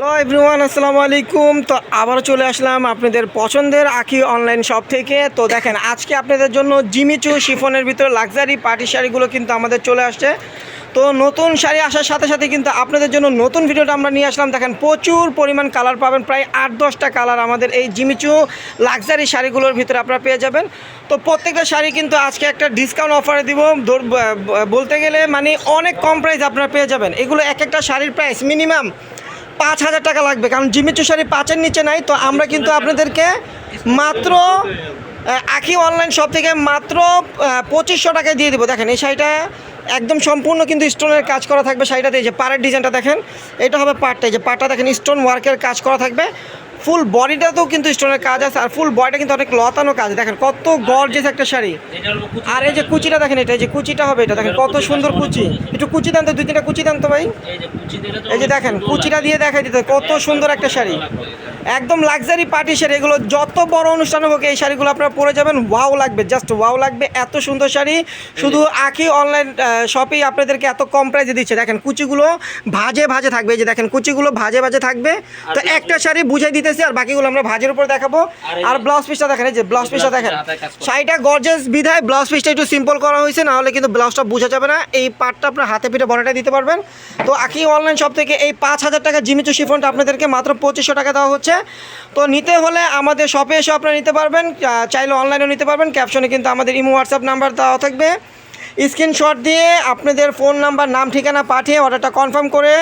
Hello everyone, আসসালামু আলাইকুম। তো আবারও চলে আসলাম আপনাদের পছন্দের আখি অনলাইন শপ থেকে। তো দেখেন, আজকে আপনাদের জন্য জিমিচু শিফনের ভিতরে লাক্সারি পার্টি শাড়িগুলো কিন্তু আমাদের চলে আসছে। তো নতুন শাড়ি আসার সাথে সাথে কিন্তু আপনাদের জন্য নতুন ভিডিওটা আমরা নিয়ে আসলাম। দেখেন, প্রচুর পরিমাণ কালার পাবেন, প্রায় 8-10টা কালার আমাদের এই জিমিচু লাক্সারি শাড়িগুলোর ভিতরে আপনারা পেয়ে যাবেন। তো প্রত্যেকটা শাড়ি কিন্তু আজকে একটা ডিসকাউন্ট অফারে দিব, বলতে গেলে মানে অনেক কম প্রাইস আপনারা পেয়ে যাবেন। এগুলো এক একটা শাড়ির প্রাইস মিনিমাম 5,000 টাকা লাগবে, কারণ জিমিচু শাড়ি 5-এর নিচে নাই। তো আমরা কিন্তু আপনাদেরকে মাত্র আখি অনলাইন শপ থেকে মাত্র 2500 টাকায় দিয়ে দেবো। দেখেন, এই শাড়িটা একদম সম্পূর্ণ কিন্তু স্টোনের কাজ করা থাকবে শাড়িটাতে। এই যে পাড়ের ডিজাইনটা দেখেন, এটা হবে পাড়টা। এই যে পাড়টা দেখেন, স্টোন ওয়ার্কের কাজ করা থাকবে। ফুল বডিটাতেও কিন্তু স্টোনের কাজ আছে, আর ফুল বডিটা কিন্তু অনেক লতানো কাজ। দেখেন কত গর্জিয়াস একটা শাড়ি। আর এই যে কুচিটা দেখেন, এটা এই যে কুচিটা হবে, এটা দেখেন কত সুন্দর কুচি। একটু কুচি দেন তো, 2-3টা কুচি দেন তো ভাই। এই যে দেখেন, কুচিটা দিয়ে দেখাই দিতে কত সুন্দর একটা শাড়ি, একদম লাক্সারি পার্টি শাড়ি। এগুলো যত বড় অনুষ্ঠান হোক এই শাড়িগুলো আপনারা পরে যাবেন, ওয়াও লাগবে, জাস্ট ওয়াও লাগবে। এত সুন্দর শাড়ি শুধু আখি অনলাইন শপেই আপনাদেরকে এত কম প্রাইসে দিচ্ছে। দেখেন কুচিগুলো ভাজে ভাজে থাকবে, এই যে দেখেন কুচিগুলো ভাজে ভাজে থাকবে। তো একটা শাড়ি বুঝাই দিতেছি, আর বাকিগুলো আমরা ভাজের উপরে দেখাবো। আর ব্লাউজ পিসটা দেখেন, এই যে ব্লাউজ পিসটা দেখেন, শাড়িটা গর্জিয়াস বিধায় ব্লাউজ পিসটা একটু সিম্পল করা হয়েছে, না হলে কিন্তু ব্লাউজটা বোঝা যাবে না। এই পার্টটা আপনার হাতে পিঠে বড়টা দিতে পারবেন। তো আখি অনলাইন শপ থেকে এই 5,000 টাকা জিমিচু শিফনটা আপনাদেরকে মাত্র 2500 টাকা দেওয়া হচ্ছে। তো নিতে হলে আমাদের শপে এসে আপনারা নিতে পারবেন, চাইলে অনলাইনেও নিতে পারবেন। ক্যাপশনে কিন্তু আমাদের ইমো হোয়াটসঅ্যাপ নাম্বার দেওয়া থাকবে। স্ক্রিনশট দিয়ে আপনাদের ফোন নাম্বার, নাম, ঠিকানা পাঠিয়ে অর্ডারটা কনফার্ম করে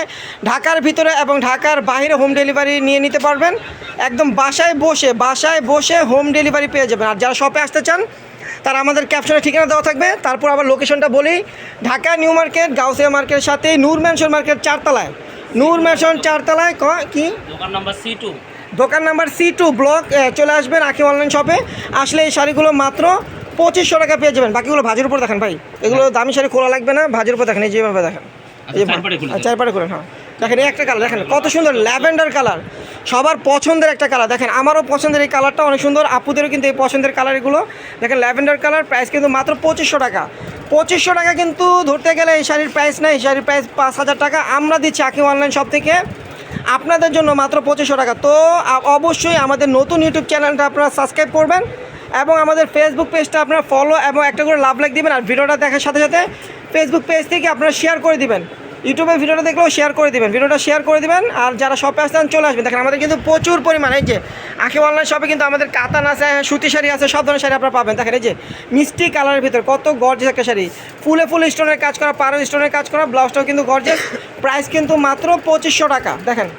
ঢাকার ভিতরে এবং ঢাকার বাইরে হোম ডেলিভারি নিয়ে নিতে পারবেন। একদম বাসায় বসে হোম ডেলিভারি পেয়ে যাবেন। আর যারা শপে আসতে চান তারা আমাদের ক্যাপশনে ঠিকানা দেওয়া থাকবে। তারপর আবার লোকেশনটা বলি, ঢাকা নিউ মার্কেট, গাউসিয়া মার্কেটের সাথে নূর ম্যানশন মার্কেট 4তলায়, নূর ম্যানশন 4তলায় কি দোকান নাম্বার C2 ব্লক চলে আসবেন আখি অনলাইন শপে। আসলে এই শাড়িগুলো মাত্র 2500 টাকা পেয়ে যাবেন। বাকিগুলো ভাজের উপর দেখেন ভাই, এগুলো দামি শাড়ি খোলা লাগবে না, ভাজের উপর দেখেন, এই যেভাবে দেখেন, চারপাটে করেন। হ্যাঁ দেখেন, এই একটা কালার দেখেন কত সুন্দর, ল্যাভেন্ডার কালার, সবার পছন্দের একটা কালার। দেখেন আমারও পছন্দের এই কালারটা অনেক সুন্দর, আপুদেরও কিন্তু এই পছন্দের কালার এগুলো। দেখেন ল্যাভেন্ডার কালার, প্রাইস কিন্তু মাত্র 2500 টাকা। 2500 টাকা কিন্তু ধরতে গেলে এই শাড়ির প্রাইস না, এই শাড়ির প্রাইস 5,000 টাকা আমরা দিচ্ছি আখি অনলাইন শপ থেকে আপনাদের জন্য মাত্র 2500 টাকা। তো অবশ্যই আমাদের নতুন ইউটিউব চ্যানেলটা আপনারা সাবস্ক্রাইব করবেন এবং আমাদের ফেসবুক পেজটা আপনারা ফলো এবং একটা করে লাভ লাইক দিবেন। আর ভিডিওটা দেখার সাথে সাথে ফেসবুক পেজ থেকে আপনারা শেয়ার করে দিবেন, ইউটিউবে ভিডিওটা দেখলেও শেয়ার করে দিবেন, ভিডিওটা শেয়ার করে দিবেন। আর যারা শপে আসতেন চলে আসবেন। দেখেন আমাদের কিন্তু প্রচুর পরিমাণ, এই যে আখি অনলাইন শপে কিন্তু আমাদের কাতান আছে, সুতি শাড়ি আছে, সব ধরনের শাড়ি আপনারা পাবেন। দেখেন এই যে মিষ্টি কালারের ভিতরে কত গর্জিয়াস একটা শাড়ি, ফুল স্টোনের কাজ করা, পাড়ো স্টোনের কাজ করা, ব্লাউজটাও কিন্তু গর্জিয়াস। প্রাইস কিন্তু মাত্র 2500 টাকা। দেখেন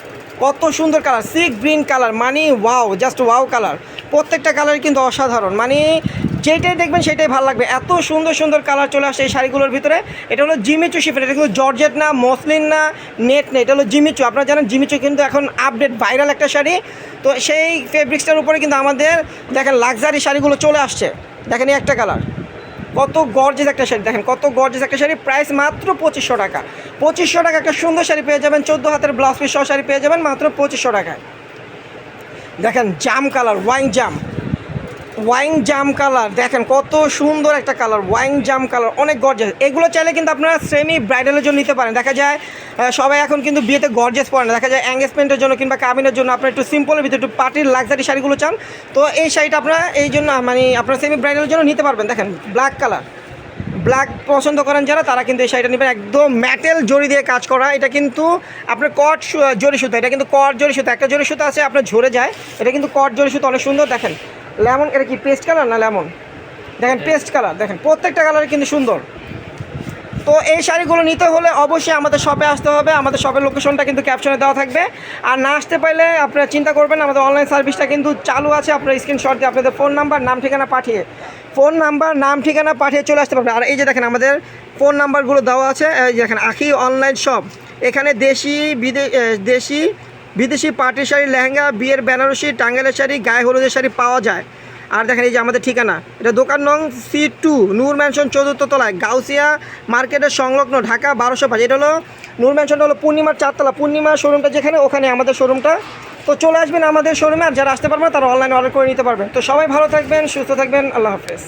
কত সুন্দর কালার, সি গ্রিন কালার, মানে ওয়াও, জাস্ট ওয়াও কালার। প্রত্যেকটা কালার কিন্তু অসাধারণ, মানে যেটাই দেখবেন সেটাই ভালো লাগবে। এত সুন্দর সুন্দর কালার চলে আসে এই শাড়িগুলোর ভিতরে। এটা হলো জিমিচু শিফন, এটা কিন্তু জর্জেট না, মসলিন না, নেট না, এটা হলো জিমিচু। আপনারা জানেন জিমিচু কিন্তু এখন আপডেট ভাইরাল একটা শাড়ি। তো সেই ফেব্রিক্সটার উপরে কিন্তু আমাদের দেখেন লাক্সারি শাড়িগুলো চলে আসছে। দেখেন এই একটা কালার, কত গর্জিয়াস একটা শাড়ি, দেখেন কত গর্জিয়াস একটা শাড়ি। প্রাইস মাত্র 2500 টাকা। 2500 টাকা একটা সুন্দর শাড়ি পেয়ে যাবেন, 14 হাতের ব্লাউজ পিস সহ শাড়ি পেয়ে যাবেন মাত্র 2500 টাকায়। দেখেন জাম কালার, ওয়াইন জাম কালার, দেখেন কত সুন্দর একটা কালার, ওয়াইন জাম কালার, অনেক গর্জিয়াস। এগুলো চাইলে কিন্তু আপনারা সেমি ব্রাইডালের জন্য নিতে পারেন। দেখা যায় সবাই এখন কিন্তু বিয়েতে গর্জিয়াস পরে না, দেখা যায় এঙ্গেজমেন্টের জন্য কিংবা কাবিনের জন্য আপনারা একটু সিম্পলের ভিতরে একটু পার্টির লাক্সারি শাড়িগুলো চান। তো এই শাড়িটা আপনারা এই জন্য মানে আপনারা সেমি ব্রাইডালের জন্য নিতে পারবেন। দেখেন ব্ল্যাক কালার, ব্ল্যাক পছন্দ করেন যারা তারা কিন্তু এই শাড়িটা নেবেন। একদম ম্যাটেল জড়ি দিয়ে কাজ করা, এটা কিন্তু আপনার কট জড়ি সুতো, এটা কিন্তু কট জড়ি সুতো, একটা জড়ি সুতো আছে আপনার ঝরে যায়, এটা কিন্তু কট জড়ি সুতো, অনেক সুন্দর। দেখেন লেমন, এটা কি পেস্ট কালার না লেমন, দেখেন পেস্ট কালার, দেখেন প্রত্যেকটা কালার কিন্তু সুন্দর। তো এই শাড়িগুলো নিতে হলে অবশ্যই আমাদের শপে আসতে হবে। আমাদের শপের লোকেশনটা কিন্তু ক্যাপশনে দেওয়া থাকবে। আর না আসতে পারলে আপনারা চিন্তা করবেন, আমাদের অনলাইন সার্ভিসটা কিন্তু চালু আছে। আপনার স্ক্রিনশট দিয়ে আপনাদের ফোন নাম্বার, নাম, ঠিকানা পাঠিয়ে চলে আসতে পারবেন। আর এই যে দেখেন আমাদের ফোন নাম্বারগুলো দেওয়া আছে, এই যে দেখেন আখি অনলাইন শপ। এখানে দেশি বিদেশি পার্টি শাড়ি, লেহেঙ্গা, বিয়ের বেনারসি, টাঙ্গাইলের শাড়ি, গায়ে হলুদের শাড়ি পাওয়া যায়। আর দেখেন এই যে আমাদের ঠিকানা, এটা দোকান নং C2 নূর ম্যানশন 4th তলায়, গাউসিয়া মার্কেটের সংলগ্ন, ঢাকা 1205। এটা হলো নূর ম্যানশনটা হলো পূর্ণিমার 4তলা, পূর্ণিমা শোরুমটা যেখানে, ওখানে আমাদের শোরুমটা। তো চলে আসবেন আমাদের শোরুমে। আর যারা আসতে পারবেন তারা অনলাইনে অর্ডার করে নিতে পারবেন। তো সবাই ভালো থাকবেন, সুস্থ থাকবেন, আল্লাহ হাফেজ।